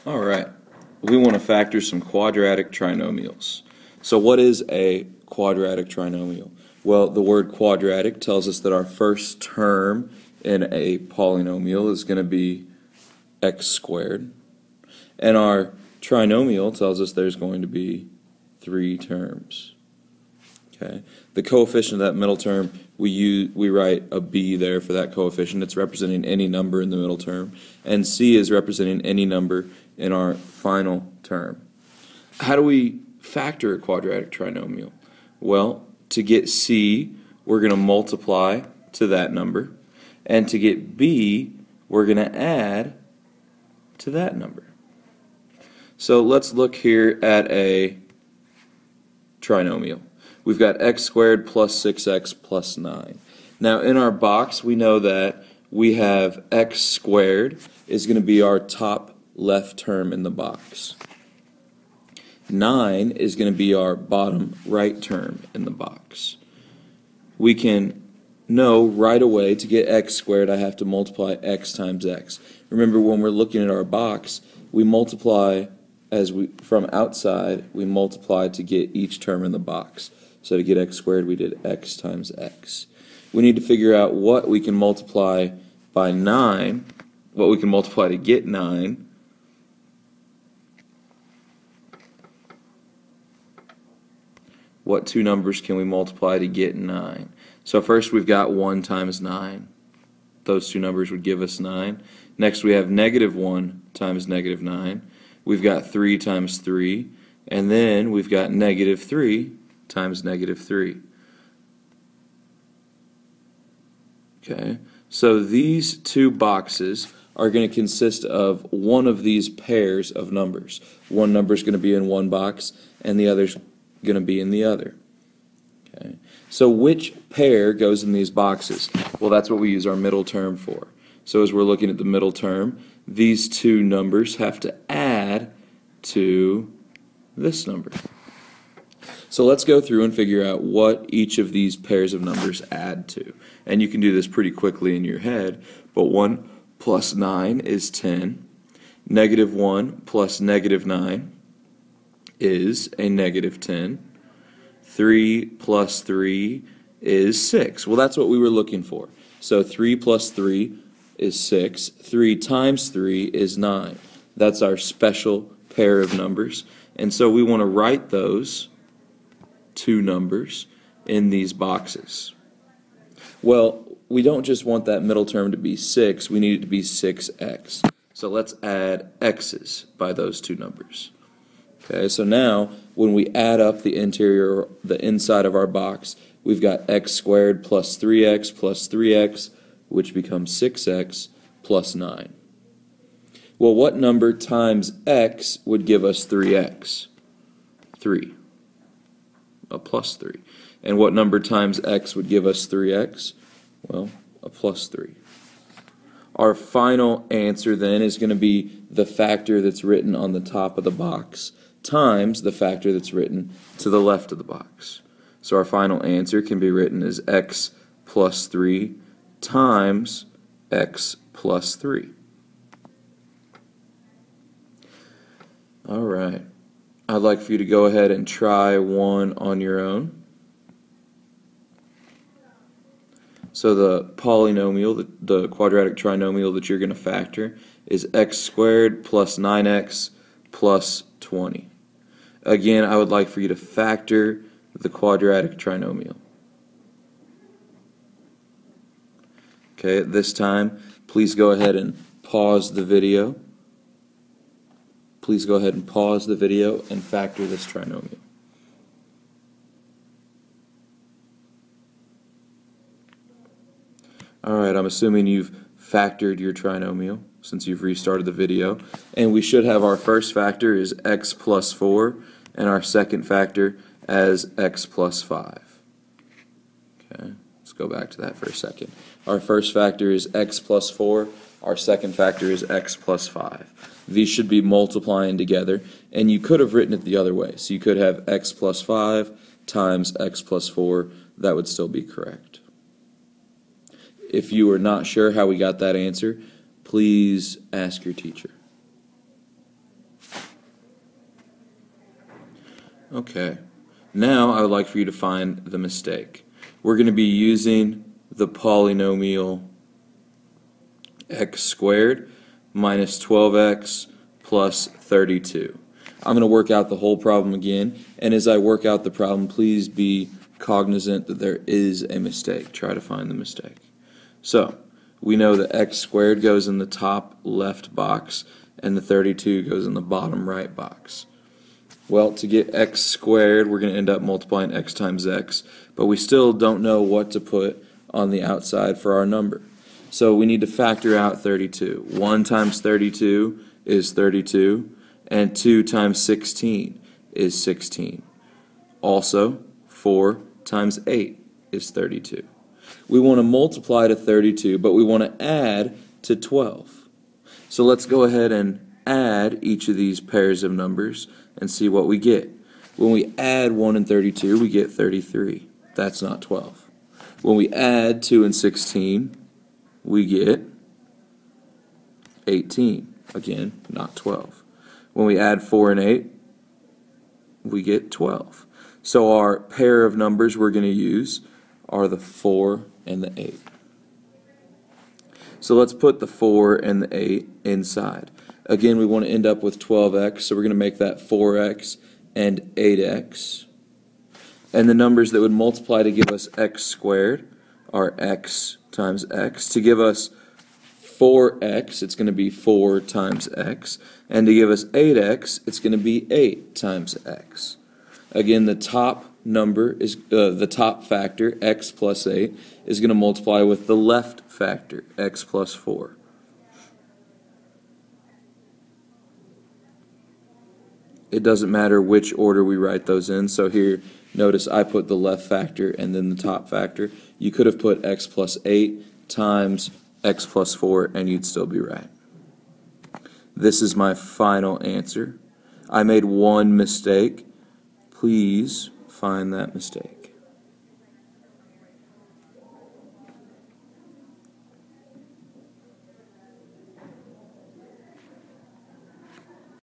Alright, we want to factor some quadratic trinomials. So what is a quadratic trinomial? Well, the word quadratic tells us that our first term in a polynomial is going to be x squared, and our trinomial tells us there's going to be 3 terms. Okay. The coefficient of that middle term, we write a b there for that coefficient. It's representing any number in the middle term, and c is representing any number in our final term. How do we factor a quadratic trinomial? Well, to get c, we're going to multiply to that number, and to get b, we're going to add to that number. So let's look here at a trinomial. We've got x squared plus 6x plus 9. Now in our box we know that we have x squared is going to be our top left term in the box. 9 is going to be our bottom right term in the box. We can know right away to get x squared I have to multiply x times x. Remember, when we're looking at our box, we multiply from outside, we multiply to get each term in the box. So to get x squared, we did x times x. We need to figure out what we can multiply by 9, what we can multiply to get 9. What two numbers can we multiply to get 9? So first we've got 1 times 9. Those two numbers would give us 9. Next we have -1 times -9. We've got 3 times 3. And then we've got -3 times -3. Okay, so these two boxes are going to consist of one of these pairs of numbers. One number is going to be in one box, and the other's going to be in the other. Okay, so which pair goes in these boxes? Well, that's what we use our middle term for. So as we're looking at the middle term, these two numbers have to add to this number. So let's go through and figure out what each of these pairs of numbers add to. And you can do this pretty quickly in your head, but 1 plus 9 is 10. -1 plus -9 is a -10. 3 plus 3 is 6. Well, that's what we were looking for. So 3 plus 3 is 6. 3 times 3 is 9. That's our special pair of numbers. And so we want to write those two numbers in these boxes. Well, we don't just want that middle term to be 6, we need it to be 6x. So let's add x's by those two numbers. Okay, so now when we add up the inside of our box, we've got x squared plus 3x, which becomes 6x plus 9. Well, what number times x would give us 3x? 3. A plus 3. And what number times x would give us 3x? Well, a plus 3. Our final answer then is going to be the factor that's written on the top of the box times the factor that's written to the left of the box. So our final answer can be written as x plus 3 times x plus 3. All right. I'd like for you to go ahead and try one on your own. So the polynomial, the quadratic trinomial that you're going to factor is x squared plus 9x plus 20. Again, I would like for you to factor the quadratic trinomial. Okay, at this time, please go ahead and pause the video. Please go ahead and pause the video and factor this trinomial. Alright, I'm assuming you've factored your trinomial since you've restarted the video. And we should have our first factor is x plus 4 and our second factor as x plus 5. Okay, let's go back to that for a second. Our first factor is x plus 4. Our second factor is x plus 5. These should be multiplying together, and you could have written it the other way. So you could have x plus 5 times x plus 4. That would still be correct. If you are not sure how we got that answer, please ask your teacher. Okay. Now I would like for you to find the mistake. We're going to be using the polynomial x squared minus 12x plus 32. I'm going to work out the whole problem again, and as I work out the problem, please be cognizant that there is a mistake. Try to find the mistake. So, we know that x squared goes in the top left box, and the 32 goes in the bottom right box. Well, to get x squared, we're going to end up multiplying x times x, but we still don't know what to put on the outside for our number. So we need to factor out 32. 1 times 32 is 32, and 2 times 16 is 16. Also, 4 times 8 is 32. We want to multiply to 32, but we want to add to 12. So let's go ahead and add each of these pairs of numbers and see what we get. When we add 1 and 32, we get 33. That's not 12. When we add 2 and 16, we get 18. Again, not 12. When we add 4 and 8, we get 12. So our pair of numbers we're going to use are the 4 and the 8. So let's put the 4 and the 8 inside. Again, we want to end up with 12x, so we're going to make that 4x and 8x. And the numbers that would multiply to give us x squared are x times x. To give us 4x, it's going to be 4 times x. And to give us 8x, it's going to be 8 times x. Again, the top number is the top factor, x plus 8, is going to multiply with the left factor, x plus 4. It doesn't matter which order we write those in. So here, notice I put the left factor and then the top factor. You could have put x plus 8 times x plus 4 and you'd still be right. This is my final answer. I made one mistake. Please find that mistake.